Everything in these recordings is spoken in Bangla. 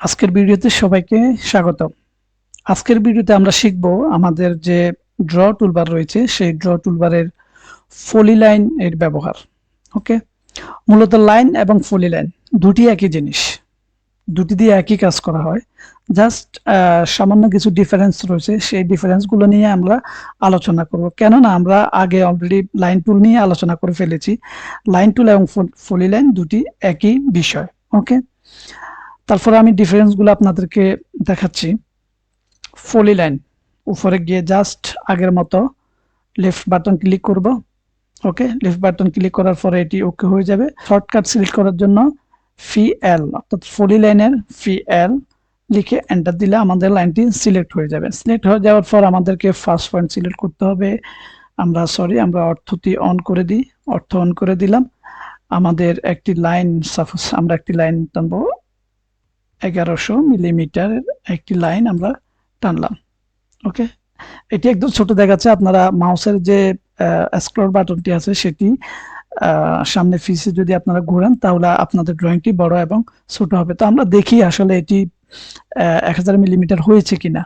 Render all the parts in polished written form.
আজকের ভিডিওতে সবাইকে স্বাগত। আজকের ভিডিওতে আমরা শিখব আমাদের যে ড্র টুলবার রয়েছে সেই ড্র টুলবারের পলিলাইন এর ব্যবহার। ওকে, মূলত লাইন এবং পলিলাইন দুটি একই জিনিস, দুটি দিয়ে একই কাজ করা হয়। জাস্ট সামান্য কিছু ডিফারেন্স রয়েছে, সেই ডিফারেন্সগুলো নিয়ে আমরা আলোচনা করব। কেননা আমরা আগে অলরেডি লাইন টুল নিয়ে আলোচনা করে ফেলেছি। লাইন টুল এবং পলিলাইন দুটি একই বিষয়। ওকে, তারপরে আমি ডিফারেন্সগুলো আপনাদেরকে দেখাচ্ছি। পলিলাইন উপরে গিয়ে জাস্ট আগের মতো লেফট বাটন ক্লিক করব। ওকে, লেফট বাটন ক্লিক করার পরে এটি ওকে হয়ে যাবে। শর্টকাট সিলেক্ট করার জন্য ফি-এল অর্থাৎ পলিলাইনের ফি-এল লিখে এন্টার দিলে আমাদের লাইনটি সিলেক্ট হয়ে যাবে। সিলেক্ট হয়ে যাওয়ার পর আমাদেরকে ফার্স্ট পয়েন্ট সিলেক্ট করতে হবে। আমরা অর্থটি অন করে দিই, অর্থ অন করে দিলাম। আমাদের একটি লাইন, সাপোজ আমরা একটি লাইন টানবো 1100 মিলিমিটার একটি লাইন আমরা টানলাম। ওকে, এটি একদম ছোট দেখাচ্ছে। আপনারা মাউসের যে স্ক্রল বাটনটি আছে সেটি সামনে পিছে যদি আপনারা ঘোরান তাহলে আপনাদের ড্রয়িংটি বড় এবং ছোট হবে। তো আমরা দেখি আসলে এটি 1000 মিলিমিটার হয়েছে কিনা।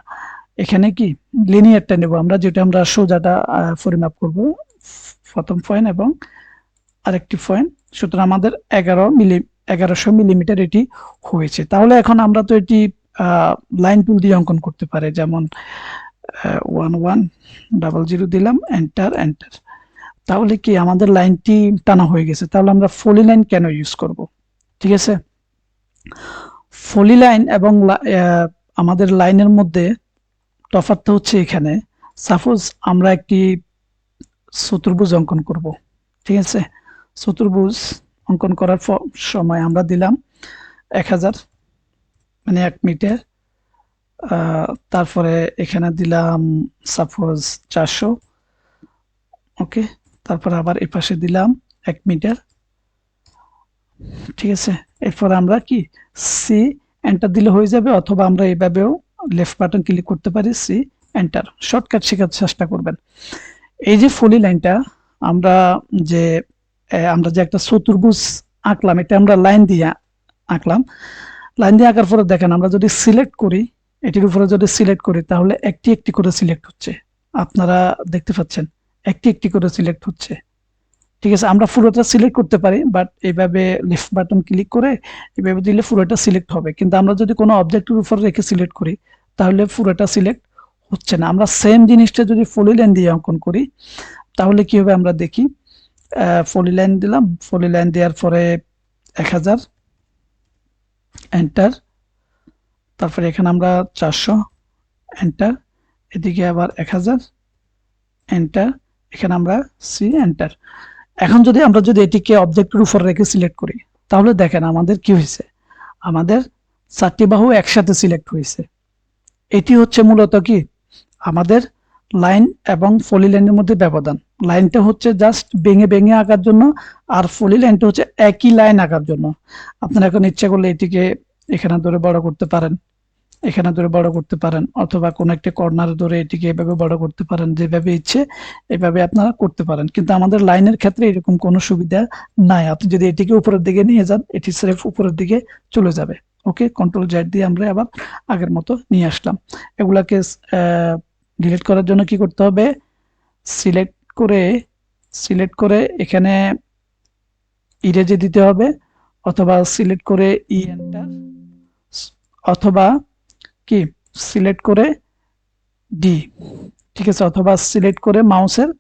এখানে কি লিনিয়ারটা নেব আমরা, যেটা আমরা সোজাটা পরিমাপ করব, প্রথম পয়েন্ট এবং আরেকটি পয়েন্ট। সুতরাং আমাদের 1100 মিলিমিটার এটি হয়েছে। তাহলে এখন আমরা তো এটি লাইন টুল দিয়ে অঙ্কন করতে পারি, যেমন 1100 দিলাম, এন্টার এন্টার। তাহলে কি আমাদের লাইনটি টানা হয়ে গেছে। তাহলে আমরা পলিলাইন কেন ইউজ করব? ঠিক আছে, পলিলাইন এবং আমাদের লাইনের মধ্যে তফাৎটা হচ্ছে এখানে। সাপোজ আমরা একটি চতুর্ভুজ অঙ্কন করব, ঠিক আছে। চতুর্ভুজ অঙ্কন করার সময় আমরা দিলাম 1000 মানে 1 মিটার, তারপরে এখানে দিলাম সাপোজ 400। ওকে, তারপর আবার এই পাশে দিলাম 1 মিটার, ঠিক আছে। এরপর আমরা কি সি এন্টার দিলে হয়ে যাবে, অথবা আমরা এইভাবেও লেফট বাটন ক্লিক করতে পারি, সি এন্টার। শর্টকাট শেখার চেষ্টা করবেন। এই যে পলিলাইনটা আমরা যে একটা চতুর্ভুজ আঁকলাম, এটা আমরা লাইন দিয়ে আঁকলাম। লাইন দিয়ে আঁকার পরে দেখেন আমরা যদি সিলেক্ট করি, এটির উপরে যদি সিলেক্ট করি তাহলে একটি একটি করে সিলেক্ট হচ্ছে। আপনারা দেখতে পাচ্ছেন একটি একটি করে সিলেক্ট হচ্ছে, ঠিক আছে। আমরা পুরোটা সিলেক্ট করতে পারি, বাট এইভাবে লেফট বাটন ক্লিক করে এইভাবে দিলে পুরোটা সিলেক্ট হবে। কিন্তু আমরা যদি কোনো অবজেক্টের উপর রেখে সিলেক্ট করি তাহলে পুরোটা সিলেক্ট হচ্ছে না। আমরা সেম জিনিসটা যদি পলিলাইন দিয়ে অঙ্কন করি তাহলে কি হবে আমরা দেখি। পলিলাইন দিলাম, পলিলাইন দেওয়ার পরে 1000 এন্টার, তারপরে এখানে আমরা 400 এন্টার, এদিকে আবার 1000 এন্টার, এখানে আমরা সি এন্টার। এখন আমরা যদি এটিকে অবজেক্টের উপর রেখে সিলেক্ট করি তাহলে দেখেন আমাদের কি হয়েছে, আমাদের 4টি বাহু একসাথে সিলেক্ট হয়েছে। এটি হচ্ছে মূলত কি আমাদের লাইন এবং পলিলাইনের মধ্যে ব্যবধান। লাইনটা হচ্ছে জাস্ট ভেঙে ভেঙে আঁকার জন্য, আর পলিলাইনটা হচ্ছে একই লাইন আঁকার জন্য। আপনারা এখন ইচ্ছা করলে এটিকে এখানে ধরে বড় করতে পারেন, এখানে ধরে বড় করতে পারেন, অথবা কোনো একটা কর্নার ধরে এটিকে এভাবে বড় করতে পারেন। যেভাবে ইচ্ছে এভাবে আপনারা করতে পারেন, কিন্তু আমাদের লাইনের ক্ষেত্রে এরকম কোনো সুবিধা নাই। আপনি যদি এটিকে উপরের দিকে নিয়ে যান এটি স্রেফ উপরের দিকে চলে যাবে। ওকে, কন্ট্রোল জেড দিয়ে আমরা আবার আগের মতো নিয়ে আসলাম। এগুলাকে ডিলিট করার জন্য কি করতে হবে, সিলেক্ট করে এখানে ইরেজে দিতে হবে, অথবা সিলেক্ট করে ই এন্টার, অথবা কি সিলেক্ট করে ডি, ঠিক আছে, অথবা সিলেক্ট করে মাউসের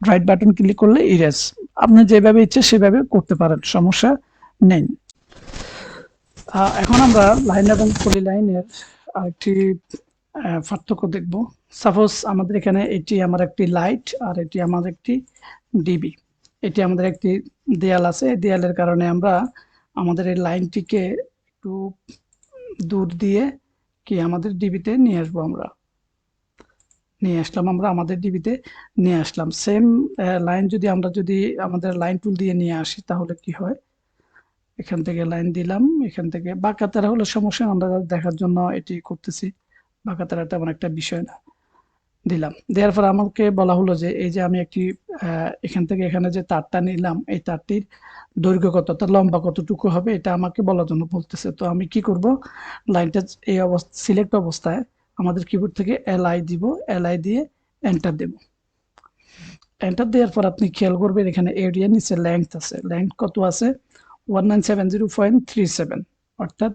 রাইট বাটন ক্লিক করলে ইরেজ। আপনি যেভাবে ইচ্ছে সেভাবে করতে পারেন, সমস্যা নেই। এখন আমরা লাইন এবং পলিলাইনের আরেকটি পার্থক্য দেখব। সাপোজ আমাদের এখানে এটি আমার একটি লাইট আর এটি আমার একটি ডিবি। এটি আমাদের একটি দেয়াল আছে, দেয়ালের কারণে আমরা আমাদের এই লাইনটিকে একটু দূর দিয়ে কি আমাদের ডিবিতে নিয়ে আসবো। আমরা আমাদের ডিবিতে নিয়ে আসলাম। সেম লাইন যদি আমাদের লাইন টুল দিয়ে নিয়ে আসি তাহলে কি হয়, এখান থেকে লাইন দিলাম, এখান থেকে বাঁকাতারা হলে সমস্যা, আমরা দেখার জন্য এটি করতেছি। বাঁকাতারা তেমন একটা বিষয় না। দিলাম। দেওয়ার পর আমাকে বলা হলো যে এই যে আমি একটি এখান থেকে এখানে যে তারটা নিলাম এই তারটির দৈর্ঘ্য কত, তার লম্বা কতটুকু হবে এটা আমাকে বলার জন্য বলতেছে। তো আমি কি করব, লাইনটা এই অবস্থা সিলেক্ট অবস্থায় আমাদের কিবোর্ড থেকে এলআই দিব, এলআই দিয়ে এন্টার দেব। এন্টার দেওয়ার পর আপনি খেয়াল করবেন এখানে এরিয়া নিচে লেংথ আছে, লেংথ কত আছে 1970.37, অর্থাৎ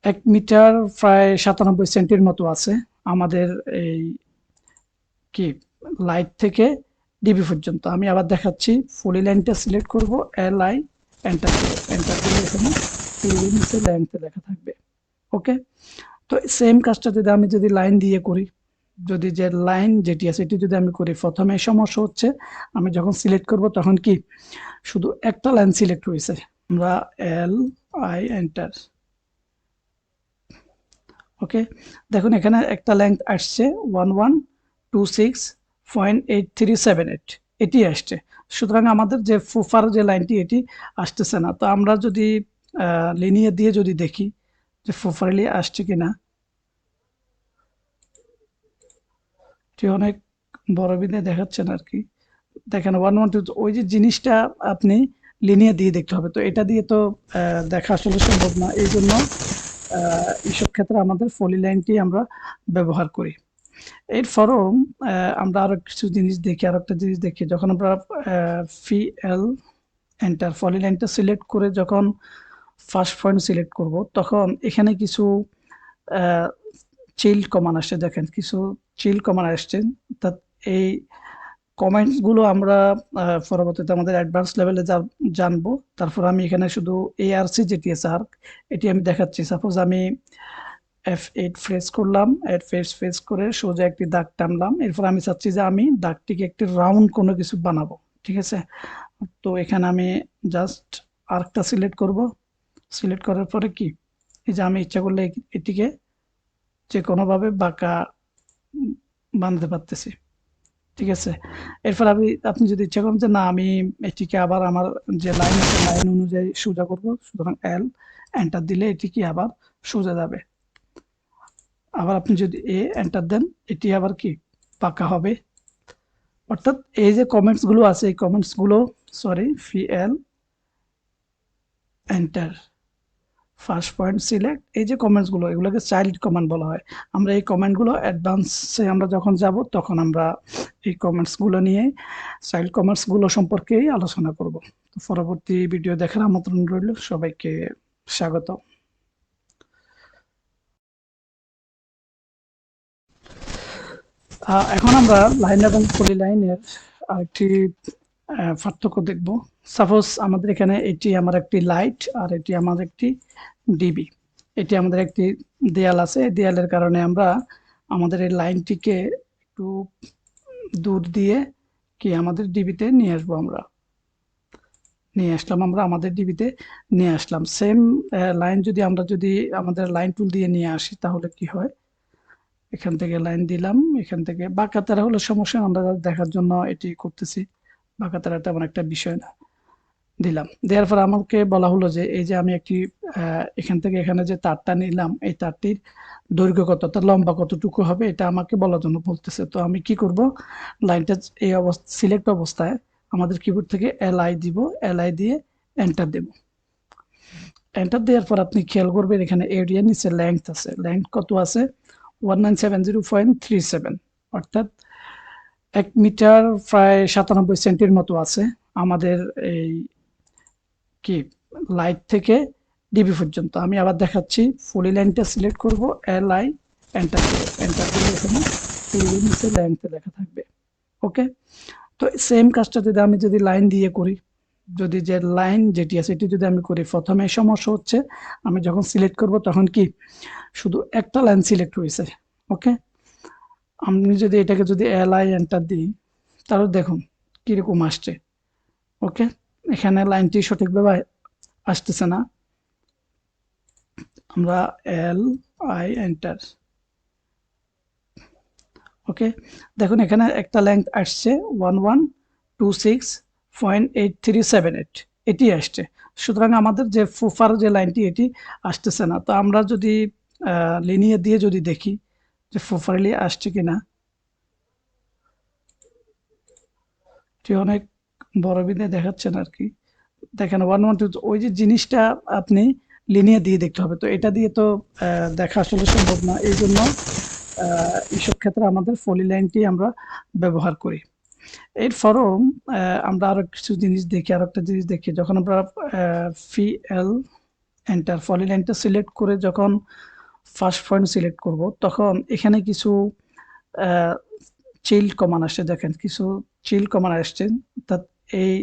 1 মিটার প্রায় 97 সেন্টির মতো আছে আমাদের এই কি লাইট থেকে ডিবি পর্যন্ত। আমি আবার দেখাচ্ছি, ফুলি লাইনটা সিলেক্ট করব, এলআই এন্টার দেব, এন্টার দিলে এখানে নিচে লেংথে লেখা থাকবে। ওকে, তো সেম কাজটা যদি লাইন দিয়ে করি, যদি যে লাইন যেটি আছে এটি যদি আমি করি, প্রথমে সমস্যা হচ্ছে আমি যখন সিলেক্ট করব তখন কি শুধু একটা লাইন সিলেক্ট হয়েছে। আমরা এল আই এন্টার, ওকে, দেখুন এখানে একটা লেংথ আসছে 1126.8378, এটি আসছে। সুতরাং আমাদের যে ফুফার যে লাইনটি এটি আসতেছে না। তো আমরা যদি লিনিয়ার দিয়ে যদি দেখি যে ফুফারলি আসছে কিনা, এটি অনেক বড় বিধায় দেখাচ্ছেন আর কি। দেখেন 112, ওই যে জিনিসটা আপনি লিনিয়ার দিয়ে দেখতে হবে, তো এটা দিয়ে তো দেখা আসলে সম্ভব না। এই জন্য এইসব ক্ষেত্রে আমাদের ফলি লাইনটি আমরা ব্যবহার করি। এরপরও আমরা আরো কিছু জিনিস দেখি, আরো একটা জিনিস দেখি, যখন আমরা ফি এল এন্টার ফলি লাইনটা সিলেক্ট করে যখন ফার্স্ট পয়েন্ট সিলেক্ট করব তখন এখানে কিছু চিল্ড কমান্ড আসছে। দেখেন কিছু চিল্ড কমান্ড আসছে, অর্থাৎ এই কমেন্টস গুলো আমরা পরবর্তীতে আমাদের অ্যাডভান্স লেভেলে জানবো। তারপর আমি এখানে শুধু এআরসি যেটি আছে আর্ক, এটি আমি দেখাচ্ছি। সাপোজ আমি F8 প্রেস করলাম, প্রেস করে সোজা একটি দাগ টানলাম। এরপর আমি চাচ্ছি যে আমি দাগটিকে একটি রাউন্ড কোনো কিছু বানাবো, ঠিক আছে। তো এখানে আমি জাস্ট আর্কটা সিলেক্ট করব, সিলেক্ট করার পরে কি এই যে আমি ইচ্ছা করলে এটিকে যে কোনোভাবে বাঁকা বানাতে পারতেছি, ঠিক আছে। এরপর আপনি যদি ইচ্ছা করেন যে না আমি এটিকে আবার আমার যে লাইন আছে লাইন অনুযায়ী সোজা করব, সুতরাং এল এন্টার দিলে এটি কি আবার সোজা যাবে। আবার আপনি যদি এন্টার দেন এটি আবার কি পাকা হবে। অর্থাৎ এই যে কমেন্টস গুলো আছে এই কমেন্টস গুলো ফিএল এন্টার ফার্স্ট পয়েন্ট সিলেক্ট, এই যে কমেন্টস গুলো এগুলোকে চাইল্ড কমান্ড বলা হয়। আমরা এই কমেন্ট গুলো অ্যাডভান্সে আমরা যখন যাব তখন আমরা এই কমেন্টস গুলো নিয়ে চাইল্ড কমেন্টস গুলো সম্পর্কেই আলোচনা করব। তো পরবর্তী ভিডিও দেখার আমন্ত্রণ রইল, সবাইকে স্বাগত। এখন আমরা লাইন এবং পলি লাইনের আরেকটি পার্থক্য দেখব। সাপোজ আমাদের এখানে এটি আমার একটি লাইট আর এটি আমার একটি ডিবি, এটি আমাদের একটি দেয়াল আছে। এই দেয়ালের কারণে আমরা আমাদের এই লাইনটিকে একটু দূর দিয়ে কি আমাদের ডিবিতে নিয়ে আসবো, আমরা আমাদের ডিবিতে নিয়ে আসলাম। সেম লাইন যদি আমাদের লাইন টুল দিয়ে নিয়ে আসি তাহলে কি হয়, এখান থেকে লাইন দিলাম, এখান থেকে বাঁকা তারা হলে সমস্যা, আমরা দেখার জন্য এটি করতেছি, বাঁকা তারা তেমন একটা বিষয় না। দিলাম, দেওয়ার পর আমাকে বলা হলো যে এই যে আমি একটি এখান থেকে এখানে যে তারটা নিলাম এই তারটির দৈর্ঘ্য কত, তার লম্বা কতটুকু হবে এটা আমাকে বলার জন্য বলতেছে। তো আমি কি করব, লাইনটা এই অবস্থা সিলেক্ট অবস্থায় আমাদের কিবোর্ড থেকে এলআই দিব, এলআই দিয়ে এন্টার দেব। এন্টার দেওয়ার পর আপনি খেয়াল করবেন এখানে এরিয়া নিচে লেংথ আছে, লেংথ কত আছে 1970.37, অর্থাৎ 1 মিটার প্রায় 97 সেন্টির মতো আছে আমাদের এই কি লাইট থেকে ডিবি পর্যন্ত। আমি আবার দেখাচ্ছি, ফুলি লাইনটা সিলেক্ট করব, এলআই এন্টার দেব, এন্টার দিলে এখানে নিচে লেংথে লেখা থাকবে। ওকে, তো সেম কাজটা যদি লাইন দিয়ে করি, যদি যে লাইন যেটি আছে এটি যদি আমি করি, প্রথমে সমস্যা হচ্ছে আমি যখন সিলেক্ট করব তখন কি শুধু একটা লাইন সিলেক্ট হয়েছে। ওকে, আমি যদি এটাকে যদি এলআই এন্টার দিই তাহলে দেখুন কিরকম আসছে। ওকে, এখানে লাইনটি সঠিকভাবে আসতেছে না। আমরা এল আই এন্টার, ওকে, দেখুন এখানে একটা লেংথ আসছে 1126.8378, এটি আসছে। সুতরাং আমাদের যে ফুফার যে লাইনটি এটি আসতেছে না। তো আমরা যদি লিনিয়ার দিয়ে যদি দেখি যে ফুফারলি আসছে কিনা, অনেক বড় বিধে দেখাচ্ছেন আর কি। দেখেন 1 1 2 ওই যে জিনিসটা আপনি লিনিয়ার দিয়ে দেখতে হবে, তো এটা দিয়ে তো দেখা আসলে সম্ভব না। এই জন্য এইসব ক্ষেত্রে আমাদের পলিলাইনটি আমরা ব্যবহার করি। এরপরও আমরা আরো কিছু জিনিস দেখি, আর একটা জিনিস দেখি, যখন আমরা ফিএল এন্টার পলিলাইনটা সিলেক্ট করে যখন ফার্স্ট পয়েন্ট সিলেক্ট করব, তখন এখানে কিছু চিল্ড কমান্ড আসছে। দেখেন কিছু চিল্ড কমান্ড আসছে, অর্থাৎ এই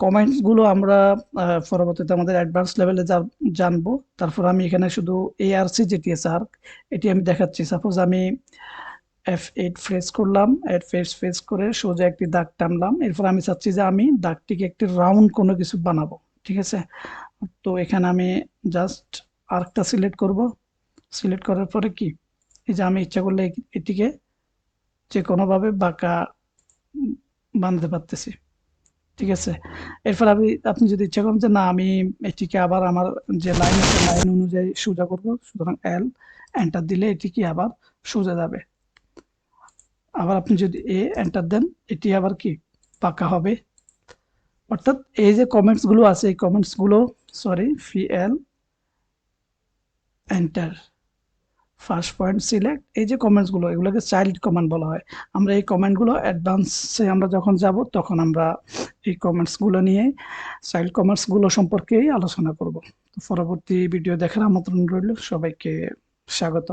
কমেন্টস গুলো আমরা পরবর্তীতে আমাদের অ্যাডভান্স লেভেলে জানবো। তারপর আমি এখানে শুধু এআরসি জিটিএস আর্ক এটি আমি দেখাচ্ছি। সাপোজ আমি F8 প্রেস করলাম, প্রেস করে সোজা একটি দাগ টানলাম। এরপর আমি চাচ্ছি যে আমি দাগটিকে একটি রাউন্ড কোনো কিছু বানাবো, ঠিক আছে? তো এখানে আমি জাস্ট আর্কটা সিলেক্ট করব। সিলেক্ট করার পরে কি, এই যে আমি ইচ্ছা করলে এটিকে যে কোনোভাবে বাঁকা বানাতে পারতেছি, ঠিক আছে? এরপর আপনি যদি ইচ্ছা করেন যে না আমি এটিকে আবার আমার যে লাইন আছে লাইন অনুযায়ী সোজা করব, সুতরাং এল এন্টার দিলে এটি কি আবার সোজা যাবে। আবার আপনি যদি এন্টার দেন, এটি আবার কি পাকা হবে। অর্থাৎ এই যে কমেন্টস গুলো আছে, এই কমেন্টস গুলো ফিএল এন্টার ফার্স্ট পয়েন্ট সিলেক্ট, এই যে কমেন্টস গুলো এগুলোকে চাইল্ড কমান্ড বলা হয়। আমরা এই কমেন্ট গুলো অ্যাডভান্সে আমরা যখন যাব তখন আমরা এই কমেন্টস গুলো নিয়ে চাইল্ড কমেন্টস গুলো সম্পর্কেই আলোচনা করব। পরবর্তী ভিডিও দেখার আমন্ত্রণ রইল, সবাইকে স্বাগত।